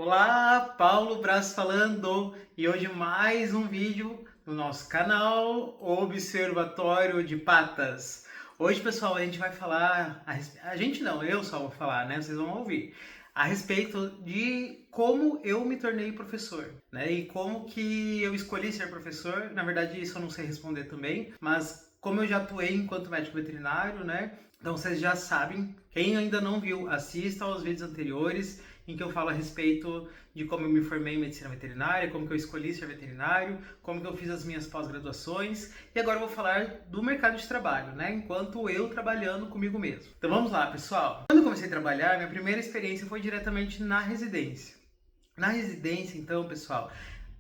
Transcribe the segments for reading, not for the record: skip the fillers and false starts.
Olá, Paulo Braz falando, e hoje mais um vídeo no nosso canal Observatório de Patas. Hoje, pessoal, a gente vai falar, a gente não, eu só vou falar, né? Vocês vão ouvir, a respeito de como eu me tornei professor, né? E como que eu escolhi ser professor. Na verdade, isso eu não sei responder também, mas como eu já atuei enquanto médico veterinário, né? Então vocês já sabem. Quem ainda não viu, assista aos vídeos anteriores em que eu falo a respeito de como eu me formei em medicina veterinária, como que eu escolhi ser veterinário, como que eu fiz as minhas pós-graduações, e agora eu vou falar do mercado de trabalho, né? Enquanto eu trabalhando comigo mesmo. Então vamos lá, pessoal. Quando eu comecei a trabalhar, minha primeira experiência foi diretamente na residência. Na residência, então, pessoal,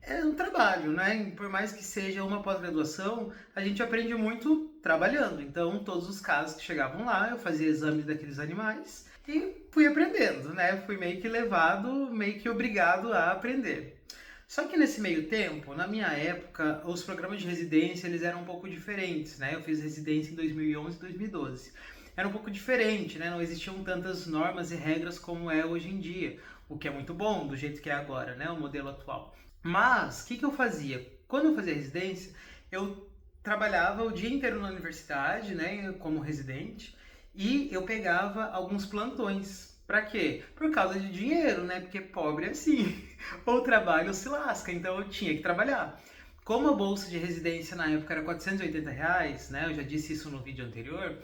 é um trabalho, né? Por mais que seja uma pós-graduação, a gente aprende muito trabalhando. Então, todos os casos que chegavam lá, eu fazia exames daqueles animais e fui aprendendo, né? Fui meio que levado, meio que obrigado a aprender. Só que nesse meio tempo, na minha época, os programas de residência eles eram um pouco diferentes, né? Eu fiz residência em 2011 e 2012. Era um pouco diferente, né? Não existiam tantas normas e regras como é hoje em dia, o que é muito bom do jeito que é agora, né? O modelo atual. Mas, o que eu fazia? Quando eu fazia residência, eu trabalhava o dia inteiro na universidade, né, como residente, e eu pegava alguns plantões. Pra quê? Por causa de dinheiro, né? Porque pobre é assim. Ou trabalha ou se lasca, então eu tinha que trabalhar. Como a bolsa de residência na época era R$ 480, né? Eu já disse isso no vídeo anterior.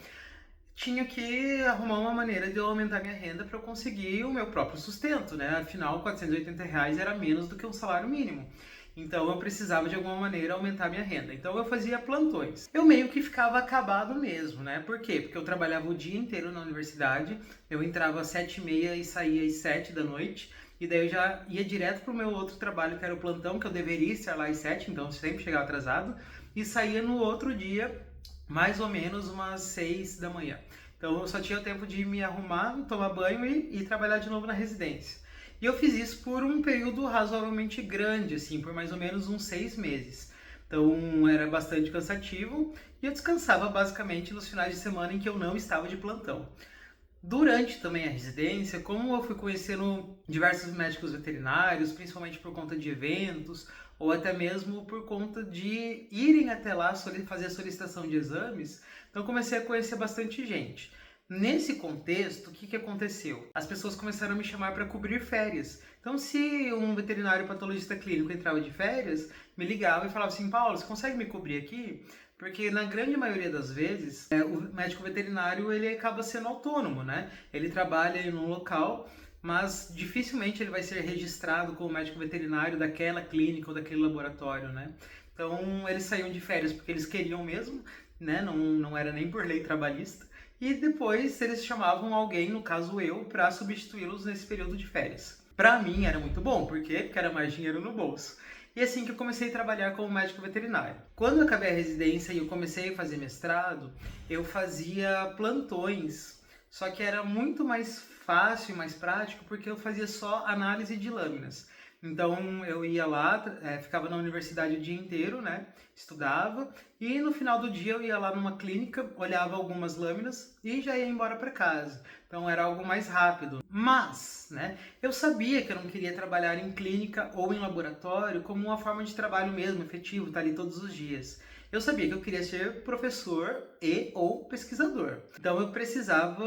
Tinha que arrumar uma maneira de eu aumentar minha renda para eu conseguir o meu próprio sustento, né? Afinal, R$ 480 era menos do que um salário mínimo. Então eu precisava de alguma maneira aumentar minha renda. Então eu fazia plantões. Eu meio que ficava acabado mesmo, né? Por quê? Porque eu trabalhava o dia inteiro na universidade. Eu entrava às 7h30 e saía às 7 da noite. E daí eu já ia direto pro meu outro trabalho, que era o plantão, que eu deveria estar lá às 7, então eu sempre chegava atrasado. E saía no outro dia, mais ou menos umas 6 da manhã. Então eu só tinha o tempo de me arrumar, tomar banho e trabalhar de novo na residência. E eu fiz isso por um período razoavelmente grande, assim, por mais ou menos uns 6 meses. Então era bastante cansativo e eu descansava basicamente nos finais de semana em que eu não estava de plantão. Durante também a residência, como eu fui conhecendo diversos médicos veterinários, principalmente por conta de eventos, ou até mesmo por conta de irem até lá fazer a solicitação de exames, então comecei a conhecer bastante gente. Nesse contexto, o que aconteceu? As pessoas começaram a me chamar para cobrir férias. Então, se um veterinário patologista clínico entrava de férias, me ligava e falava assim: Paulo, você consegue me cobrir aqui? Porque na grande maioria das vezes, o médico veterinário ele acaba sendo autônomo, né? Ele trabalha em um local, mas dificilmente ele vai ser registrado como médico veterinário daquela clínica ou daquele laboratório, né? Então eles saíam de férias porque eles queriam mesmo, né? Não era nem por lei trabalhista. E depois eles chamavam alguém, no caso eu, para substituí-los nesse período de férias. Para mim era muito bom, por quê? Porque era mais dinheiro no bolso. E assim que eu comecei a trabalhar como médico veterinário. Quando eu acabei a residência e eu comecei a fazer mestrado, eu fazia plantões, só que era muito mais fácil e mais prático porque eu fazia só análise de lâminas. Então eu ia lá, ficava na universidade o dia inteiro, né? Estudava e no final do dia eu ia lá numa clínica, olhava algumas lâminas e já ia embora para casa. Então era algo mais rápido. Mas, né, eu sabia que eu não queria trabalhar em clínica ou em laboratório como uma forma de trabalho mesmo, efetivo, estar ali todos os dias. Eu sabia que eu queria ser professor e ou pesquisador. Então eu precisava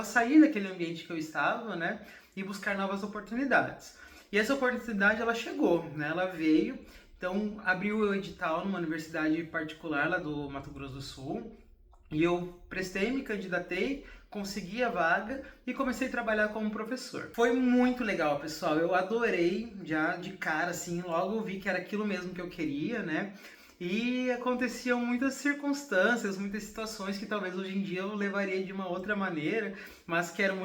sair daquele ambiente que eu estava, né, e buscar novas oportunidades. E essa oportunidade ela chegou, né? Ela veio. Então abriu o edital numa universidade particular lá do Mato Grosso do Sul. E eu prestei, me candidatei, consegui a vaga e comecei a trabalhar como professor. Foi muito legal, pessoal. Eu adorei, já de cara, assim, logo vi que era aquilo mesmo que eu queria, né? E aconteciam muitas circunstâncias, muitas situações que talvez hoje em dia eu levaria de uma outra maneira, mas que eram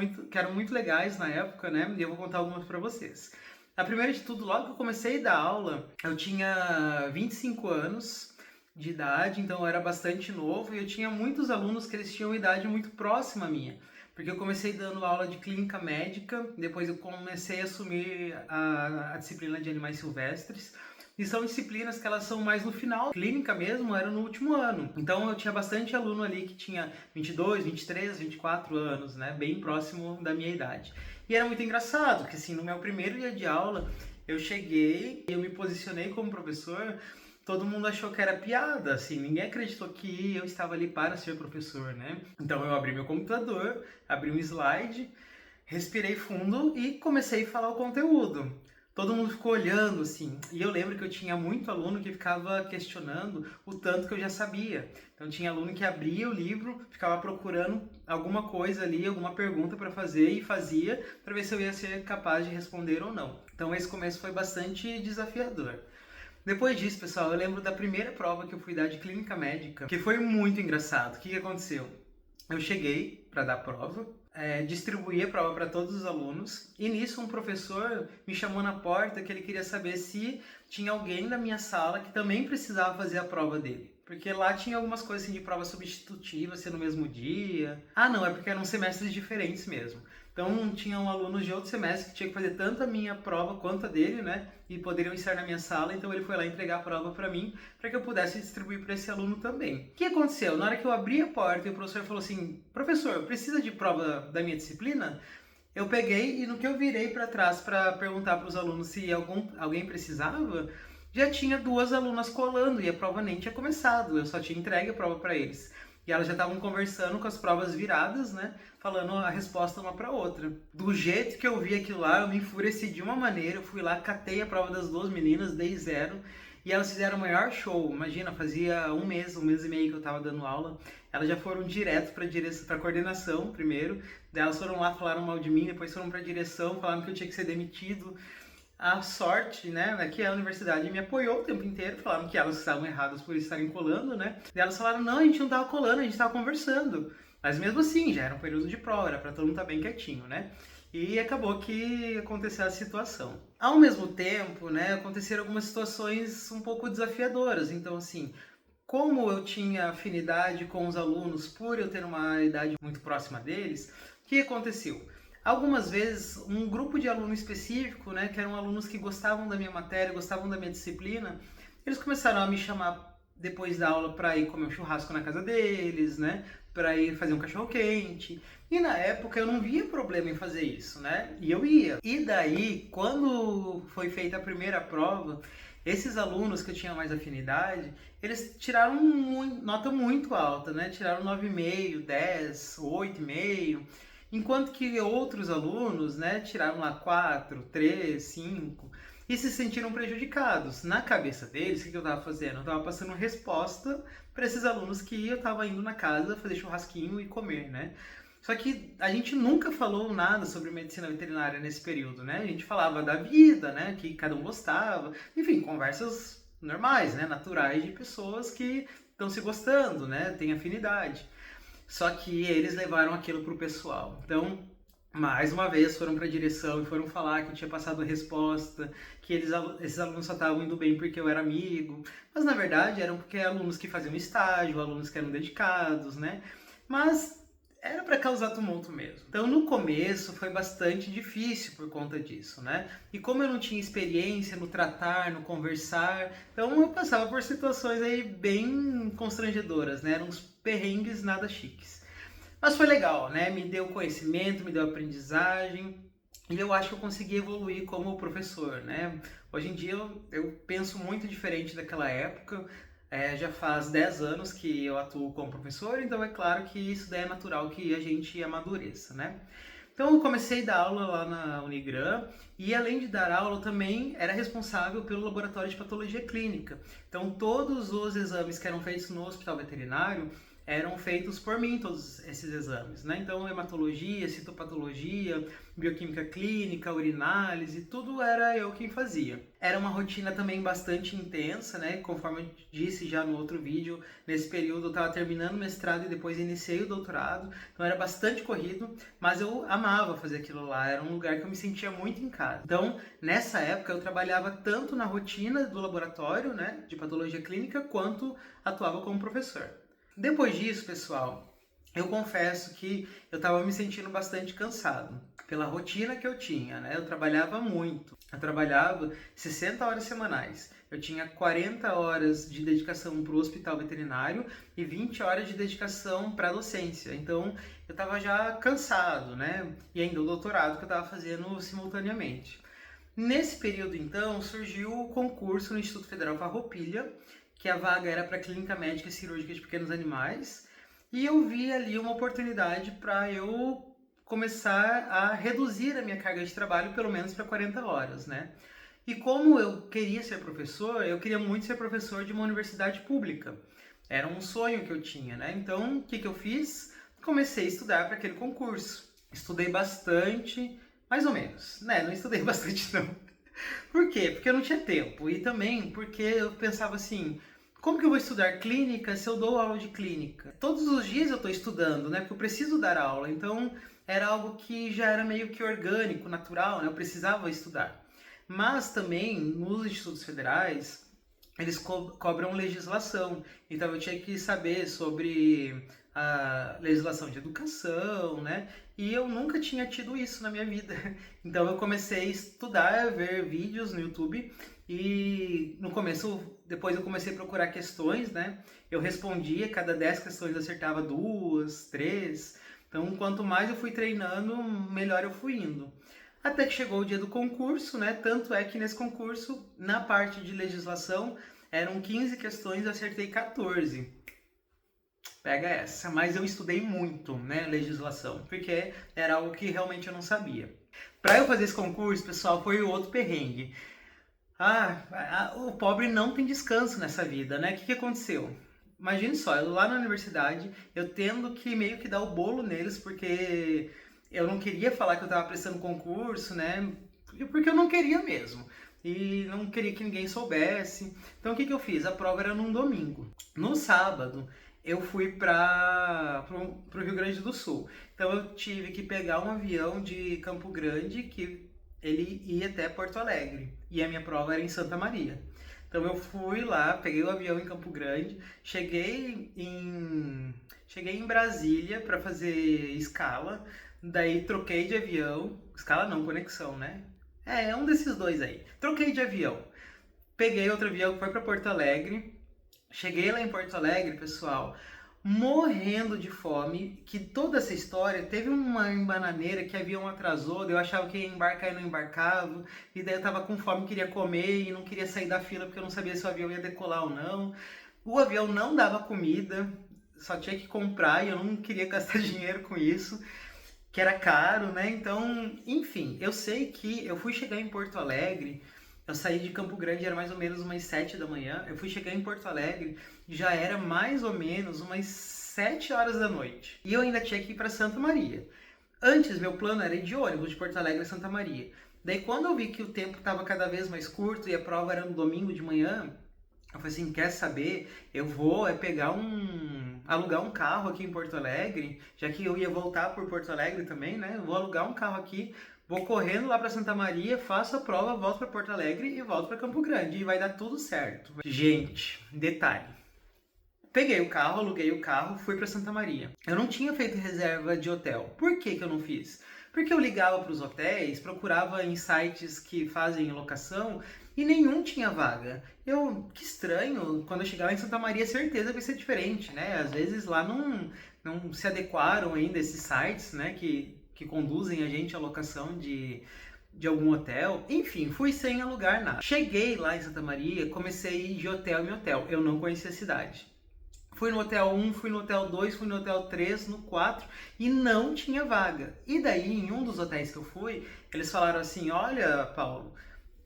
muito legais na época, né? E eu vou contar algumas para vocês. A primeira de tudo, logo que eu comecei a dar aula, eu tinha 25 anos de idade, então eu era bastante novo e eu tinha muitos alunos que eles tinham idade muito próxima à minha. Porque eu comecei dando aula de clínica médica, depois eu comecei a assumir a disciplina de animais silvestres, e são disciplinas que elas são mais no final. Clínica mesmo era no último ano. Então eu tinha bastante aluno ali que tinha 22, 23, 24 anos, né? Bem próximo da minha idade. E era muito engraçado, porque assim, no meu primeiro dia de aula, eu cheguei, eu me posicionei como professor, todo mundo achou que era piada, assim, ninguém acreditou que eu estava ali para ser professor, né? Então eu abri meu computador, abri um slide, respirei fundo e comecei a falar o conteúdo. Todo mundo ficou olhando, assim, e eu lembro que eu tinha muito aluno que ficava questionando o tanto que eu já sabia. Então tinha aluno que abria o livro, ficava procurando alguma coisa ali, alguma pergunta para fazer e fazia para ver se eu ia ser capaz de responder ou não. Então esse começo foi bastante desafiador. Depois disso, pessoal, eu lembro da primeira prova que eu fui dar de clínica médica, que foi muito engraçado. O que aconteceu? Eu cheguei para dar a prova, distribuí a prova para todos os alunos, e nisso um professor me chamou na porta que ele queria saber se tinha alguém da minha sala que também precisava fazer a prova dele. Porque lá tinha algumas coisas assim, de prova substitutiva, ser no mesmo dia. Ah, não, é porque eram semestres diferentes mesmo. Então tinham alunos de outro semestre que tinha que fazer tanto a minha prova quanto a dele, né? E poderiam estar na minha sala, então ele foi lá entregar a prova para mim, para que eu pudesse distribuir para esse aluno também. O que aconteceu? Na hora que eu abri a porta e o professor falou assim: professor, precisa de prova da minha disciplina? Eu peguei e no que eu virei para trás para perguntar para os alunos se alguém precisava, já tinha duas alunas colando e a prova nem tinha começado, eu só tinha entregue a prova para eles. E elas já estavam conversando com as provas viradas, né? Falando a resposta uma para outra. Do jeito que eu vi aquilo lá, eu me enfureci de uma maneira. Eu fui lá, catei a prova das duas meninas, dei 0. E elas fizeram o maior show. Imagina, fazia um mês e meio que eu estava dando aula. Elas já foram direto para coordenação primeiro. Daí elas foram lá, falaram mal de mim. Depois foram para a direção, falaram que eu tinha que ser demitido. A sorte, né, é que a universidade me apoiou o tempo inteiro, falaram que elas estavam erradas por estarem colando, né, e elas falaram, não, a gente não estava colando, a gente estava conversando, mas mesmo assim, já era um período de prova, era para todo mundo estar bem quietinho, né, e acabou que aconteceu a situação. Ao mesmo tempo, né, aconteceram algumas situações um pouco desafiadoras, então assim, como eu tinha afinidade com os alunos por eu ter uma idade muito próxima deles, o que aconteceu? Algumas vezes, um grupo de aluno específico, né, que eram alunos que gostavam da minha matéria, gostavam da minha disciplina, eles começaram a me chamar depois da aula para ir comer um churrasco na casa deles, né, para ir fazer um cachorro-quente. E na época eu não via problema em fazer isso, né, e eu ia. E daí, quando foi feita a primeira prova, esses alunos que eu tinha mais afinidade, eles tiraram nota muito alta, né, tiraram 9,5, 10, 8,5. Enquanto que outros alunos, né, tiraram lá 4, 3, 5 e se sentiram prejudicados. Na cabeça deles, o que eu estava fazendo? Eu estava passando resposta para esses alunos que eu estava indo na casa fazer churrasquinho e comer, né? Só que a gente nunca falou nada sobre medicina veterinária nesse período, né? A gente falava da vida, né, que cada um gostava, enfim, conversas normais, né, naturais de pessoas que estão se gostando, né, têm afinidade. Só que eles levaram aquilo pro pessoal. Então, mais uma vez foram para a direção e foram falar que eu tinha passado a resposta, que esses alunos só estavam indo bem porque eu era amigo. Mas na verdade eram porque alunos que faziam estágio, alunos que eram dedicados, né? Mas era para causar tumulto mesmo. Então no começo foi bastante difícil por conta disso, né? E como eu não tinha experiência no tratar, no conversar, então eu passava por situações aí bem constrangedoras, né? Eram uns perrengues nada chiques. Mas foi legal, né? Me deu conhecimento, me deu aprendizagem e eu acho que eu consegui evoluir como professor, né? Hoje em dia eu penso muito diferente daquela época. Já faz 10 anos que eu atuo como professor, então é claro que isso daí é natural que a gente amadureça, né? Então eu comecei a dar aula lá na Unigran e além de dar aula eu também era responsável pelo laboratório de patologia clínica. Então todos os exames que eram feitos no hospital veterinário eram feitos por mim, todos esses exames, né? Então hematologia, citopatologia, bioquímica clínica, urinálise, tudo era eu quem fazia. Era uma rotina também bastante intensa, né? Conforme eu disse já no outro vídeo, nesse período eu estava terminando o mestrado e depois iniciei o doutorado, então era bastante corrido, mas eu amava fazer aquilo lá, era um lugar que eu me sentia muito em casa. Então, nessa época eu trabalhava tanto na rotina do laboratório, né, de patologia clínica, quanto atuava como professor. Depois disso, pessoal, eu confesso que eu estava me sentindo bastante cansado pela rotina que eu tinha, né? Eu trabalhava muito. Eu trabalhava 60 horas semanais. Eu tinha 40 horas de dedicação para o hospital veterinário e 20 horas de dedicação para a docência. Então, eu estava já cansado, né? E ainda o doutorado que eu estava fazendo simultaneamente. Nesse período, então, surgiu o concurso no Instituto Federal Farroupilha, que a vaga era para clínica médica e cirúrgica de pequenos animais, e eu vi ali uma oportunidade para eu começar a reduzir a minha carga de trabalho pelo menos para 40 horas, né? E como eu queria ser professor, eu queria muito ser professor de uma universidade pública. Era um sonho que eu tinha, né? Então, o que eu fiz? Comecei a estudar para aquele concurso. Estudei bastante, mais ou menos, né? Não estudei bastante não. Por quê? Porque eu não tinha tempo. E também porque eu pensava assim, como que eu vou estudar clínica se eu dou aula de clínica? Todos os dias eu estou estudando, né? Porque eu preciso dar aula. Então era algo que já era meio que orgânico, natural, né? Eu precisava estudar. Mas também nos institutos federais eles cobram legislação. Então eu tinha que saber sobre a legislação de educação, né? E eu nunca tinha tido isso na minha vida. Então eu comecei a estudar, a ver vídeos no YouTube e no começo, depois eu comecei a procurar questões, né? Eu respondia, cada 10 questões eu acertava 2, 3. Então quanto mais eu fui treinando, melhor eu fui indo. Até que chegou o dia do concurso, né? Tanto é que nesse concurso, na parte de legislação, eram 15 questões, eu acertei 14. Pega essa. Mas eu estudei muito, né, legislação, porque era algo que realmente eu não sabia. Para eu fazer esse concurso, pessoal, foi outro perrengue. O pobre não tem descanso nessa vida, né? O que aconteceu? Imagine só, eu lá na universidade, eu tendo que meio que dar o bolo neles, porque eu não queria falar que eu estava prestando concurso, né? Porque eu não queria mesmo. E não queria que ninguém soubesse. Então o que eu fiz? A prova era num domingo. No sábado, eu fui para o Rio Grande do Sul. Então eu tive que pegar um avião de Campo Grande, que ele ia até Porto Alegre. E a minha prova era em Santa Maria. Então eu fui lá, peguei o avião em Campo Grande, cheguei em Brasília para fazer escala, daí troquei de avião, escala não, conexão, né? É um desses dois aí. Troquei de avião, peguei outro avião que foi para Porto Alegre, cheguei lá em Porto Alegre, pessoal, morrendo de fome, que toda essa história teve uma embananeira que o avião atrasou, eu achava que ia embarcar e não embarcava, e daí eu tava com fome, queria comer e não queria sair da fila porque eu não sabia se o avião ia decolar ou não. O avião não dava comida, só tinha que comprar e eu não queria gastar dinheiro com isso, que era caro, né? Então, enfim, eu sei que eu fui chegar em Porto Alegre. Eu saí de Campo Grande, era mais ou menos umas 7 da manhã. Eu fui chegar em Porto Alegre, já era mais ou menos umas 7 horas da noite. E eu ainda tinha que ir para Santa Maria. Antes, meu plano era ir de ônibus de Porto Alegre a Santa Maria. Daí, quando eu vi que o tempo estava cada vez mais curto e a prova era no domingo de manhã, eu falei assim, quer saber? Eu vou alugar um carro aqui em Porto Alegre, já que eu ia voltar por Porto Alegre também, né? Eu vou alugar um carro aqui, vou correndo lá para Santa Maria, faço a prova, volto para Porto Alegre e volto para Campo Grande e vai dar tudo certo. Gente, detalhe. Peguei o carro, aluguei o carro, fui para Santa Maria. Eu não tinha feito reserva de hotel. Por que eu não fiz? Porque eu ligava para os hotéis, procurava em sites que fazem locação e nenhum tinha vaga. Que estranho, quando eu chegar lá em Santa Maria, certeza vai ser diferente, né? Às vezes lá não se adequaram ainda esses sites, né, que conduzem a gente à locação de algum hotel. Enfim, fui sem alugar nada. Cheguei lá em Santa Maria, comecei a ir de hotel em hotel. Eu não conhecia a cidade. Fui no hotel 1, fui no hotel 2, fui no hotel 3, no 4 e não tinha vaga. E daí, em um dos hotéis que eu fui, eles falaram assim, olha, Paulo,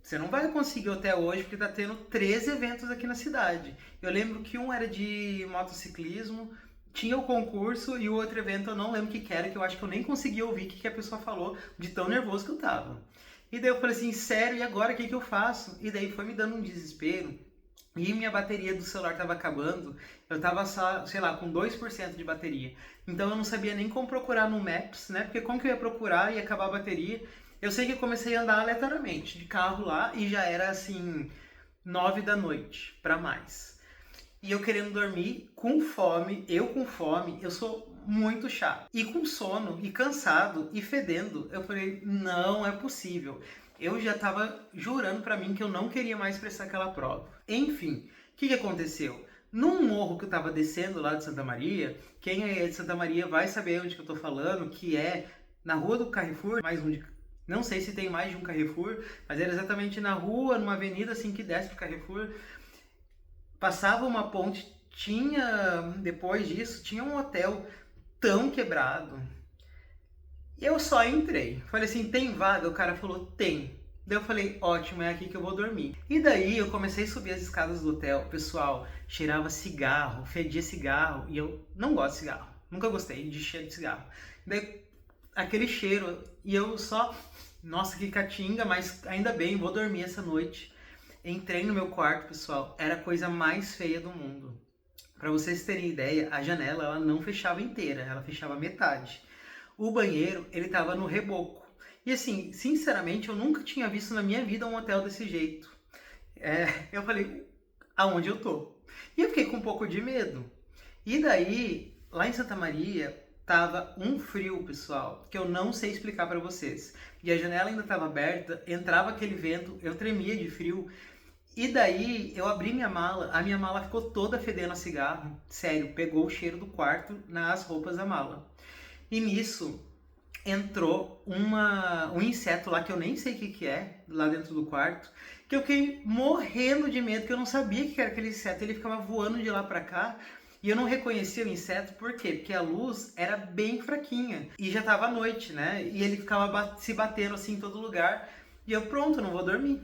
você não vai conseguir hotel hoje porque tá tendo 3 eventos aqui na cidade. Eu lembro que um era de motociclismo, tinha o concurso e o outro evento eu não lembro o que era, que eu acho que eu nem consegui ouvir o que a pessoa falou, de tão nervoso que eu tava. E daí eu falei assim, sério, e agora o que eu faço? E daí foi me dando um desespero. E minha bateria do celular estava acabando, eu estava só, sei lá, com 2% de bateria. Então eu não sabia nem como procurar no Maps, né? Porque como que eu ia procurar e acabar a bateria? Eu sei que eu comecei a andar aleatoriamente de carro lá e já era assim, 9 da noite para mais. E eu querendo dormir, com fome, eu sou muito chato. E com sono, e cansado, e fedendo, eu falei, não é possível. Eu já tava jurando pra mim que eu não queria mais prestar aquela prova. Enfim, o que aconteceu? Num morro que eu tava descendo lá de Santa Maria, quem é de Santa Maria vai saber onde que eu tô falando, que é na rua do Carrefour, mais um de... Não sei se tem mais de um Carrefour, mas era exatamente na rua, numa avenida assim que desce pro Carrefour. Passava uma ponte, depois disso, tinha um hotel tão quebrado. Eu só entrei. Falei assim, tem vaga? O cara falou, tem. Daí eu falei, ótimo, é aqui que eu vou dormir. E daí eu comecei a subir as escadas do hotel. Pessoal, cheirava cigarro, fedia cigarro. E eu não gosto de cigarro. Nunca gostei de cheiro de cigarro. Daí aquele cheiro, e eu só... Nossa, que catinga, mas ainda bem, vou dormir essa noite. Entrei no meu quarto, pessoal, era a coisa mais feia do mundo. Para vocês terem ideia, a janela ela não fechava inteira, ela fechava metade. O banheiro, ele tava no reboco. E assim, sinceramente, eu nunca tinha visto na minha vida um hotel desse jeito. Eu falei, aonde eu tô? E eu fiquei com um pouco de medo. E daí, lá em Santa Maria, tava um frio, pessoal, que eu não sei explicar para vocês. E a janela ainda estava aberta, entrava aquele vento, eu tremia de frio. E daí eu abri minha mala, a minha mala ficou toda fedendo a cigarro. Sério, pegou o cheiro do quarto nas roupas da mala. E nisso entrou um inseto lá que eu nem sei o que é, lá dentro do quarto, que eu fiquei morrendo de medo, que eu não sabia que era aquele inseto. Ele ficava voando de lá pra cá. E eu não reconhecia o inseto, por quê? Porque a luz era bem fraquinha. E já tava à noite, né? E ele ficava se batendo assim em todo lugar. E eu, pronto, não vou dormir.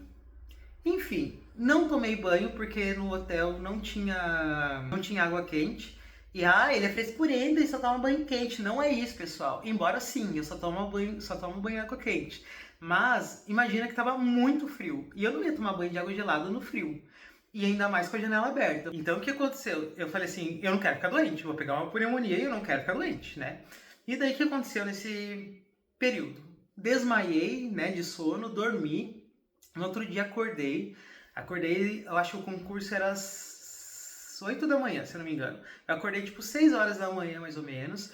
Enfim, não tomei banho porque no hotel não tinha água quente. E ele é frescurento e só toma banho quente. Não é isso, pessoal. Embora sim, eu só tomo banho de água quente. Mas imagina que tava muito frio. E eu não ia tomar banho de água gelada no frio. E ainda mais com a janela aberta. Então o que aconteceu? Eu falei assim, eu não quero ficar doente, vou pegar uma pneumonia e eu não quero ficar doente, né? E daí o que aconteceu nesse período? Desmaiei, né, de sono, dormi. No outro dia acordei, eu acho que o concurso era às 8 da manhã, se eu não me engano. Eu acordei tipo 6 horas da manhã, mais ou menos.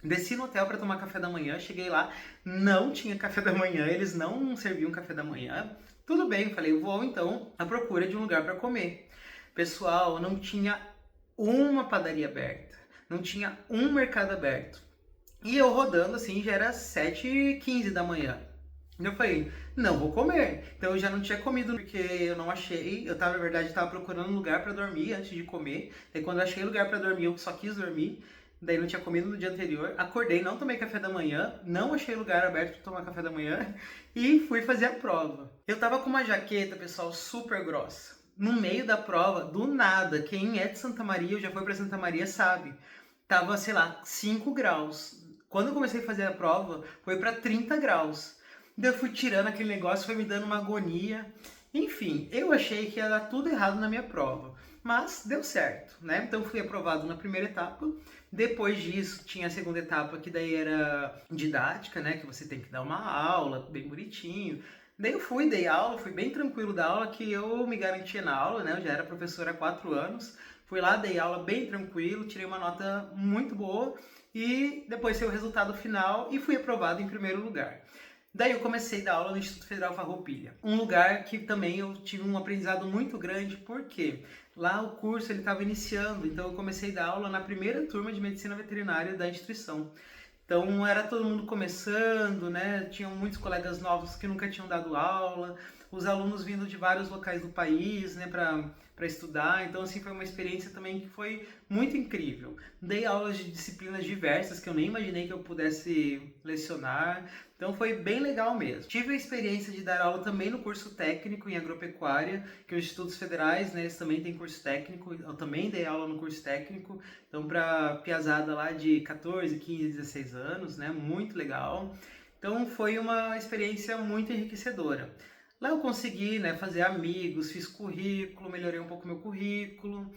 Desci no hotel para tomar café da manhã, cheguei lá, não tinha café da manhã, eles não serviam café da manhã. Tudo bem, falei, vou então à procura de um lugar para comer. Pessoal, não tinha uma padaria aberta, não tinha um mercado aberto. E eu rodando assim, já era 7h15 da manhã. Eu falei, não vou comer. Então eu já não tinha comido porque eu não achei. Eu tava, na verdade, tava procurando um lugar para dormir antes de comer. Daí quando eu achei lugar para dormir, eu só quis dormir. Daí não tinha comido no dia anterior. Acordei, não tomei café da manhã, não achei lugar aberto para tomar café da manhã e fui fazer a prova. Eu tava com uma jaqueta, pessoal, super grossa. No meio da prova, do nada, quem é de Santa Maria, ou já foi para Santa Maria, sabe. Tava, sei lá, 5 graus. Quando eu comecei a fazer a prova, foi para 30 graus. Daí eu fui tirando aquele negócio, foi me dando uma agonia. Enfim, eu achei que ia dar tudo errado na minha prova, mas deu certo, né? Então fui aprovado na primeira etapa. Depois disso tinha a segunda etapa, que daí era didática, né? Que você tem que dar uma aula, bem bonitinho. Daí eu fui, dei aula, fui bem tranquilo da aula, que eu me garantia na aula, né? Eu já era professora há 4 anos. Fui lá, dei aula bem tranquilo, tirei uma nota muito boa e depois saiu o resultado final e fui aprovado em primeiro lugar. Daí eu comecei a dar aula no Instituto Federal Farroupilha, um lugar que também eu tive um aprendizado muito grande, porque lá o curso ele estava iniciando, então eu comecei a dar aula na primeira turma de Medicina Veterinária da instituição. Então era todo mundo começando, né? Tinham muitos colegas novos que nunca tinham dado aula, os alunos vindo de vários locais do país, né, para estudar. Então assim foi uma experiência também que foi muito incrível. Dei aulas de disciplinas diversas que eu nem imaginei que eu pudesse lecionar. Então foi bem legal mesmo. Tive a experiência de dar aula também no curso técnico em agropecuária, que os institutos federais, né, eles também têm curso técnico. Eu também dei aula no curso técnico. Então para piazada lá de 14, 15, 16 anos, né, muito legal. Então foi uma experiência muito enriquecedora. Lá eu consegui, né, fazer amigos, fiz currículo, melhorei um pouco meu currículo.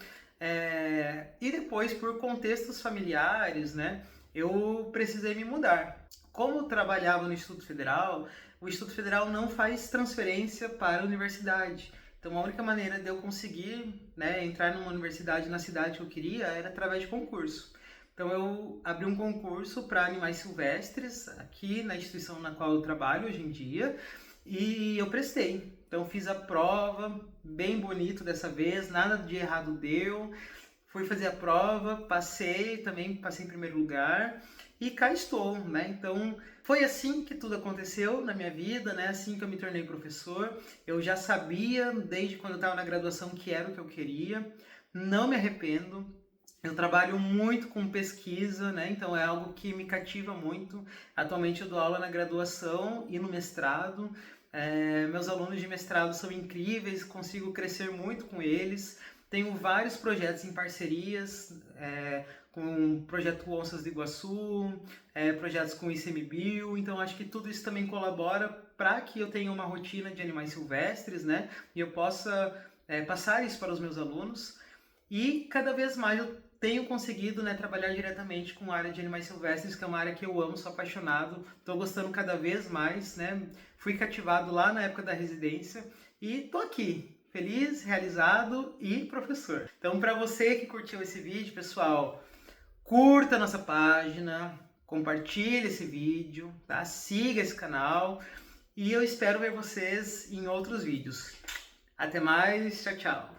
E depois, por contextos familiares, né, eu precisei me mudar. Como eu trabalhava no Instituto Federal, o Instituto Federal não faz transferência para a universidade. Então a única maneira de eu conseguir, né, entrar numa universidade na cidade que eu queria era através de concurso. Então eu abri um concurso para animais silvestres aqui na instituição na qual eu trabalho hoje em dia e eu prestei. Então fiz a prova, bem bonito dessa vez, nada de errado deu. Fui fazer a prova, passei, também passei em primeiro lugar e cá estou, né? Então foi assim que tudo aconteceu na minha vida, né? Assim que eu me tornei professor. Eu já sabia desde quando eu estava na graduação que era o que eu queria. Não me arrependo. Eu trabalho muito com pesquisa, né? Então é algo que me cativa muito. Atualmente eu dou aula na graduação e no mestrado. Meus alunos de mestrado são incríveis, consigo crescer muito com eles. Tenho vários projetos em parcerias, com o projeto Onças do Iguaçu, projetos com o ICMBio, então acho que tudo isso também colabora para que eu tenha uma rotina de animais silvestres, né? E eu possa passar isso para os meus alunos. E cada vez mais eu tenho conseguido, né, trabalhar diretamente com a área de animais silvestres, que é uma área que eu amo, sou apaixonado, estou gostando cada vez mais, né? Fui cativado lá na época da residência e tô aqui, feliz, realizado e professor. Então, para você que curtiu esse vídeo, pessoal, curta a nossa página, compartilhe esse vídeo, tá? Siga esse canal e eu espero ver vocês em outros vídeos. Até mais, tchau, tchau!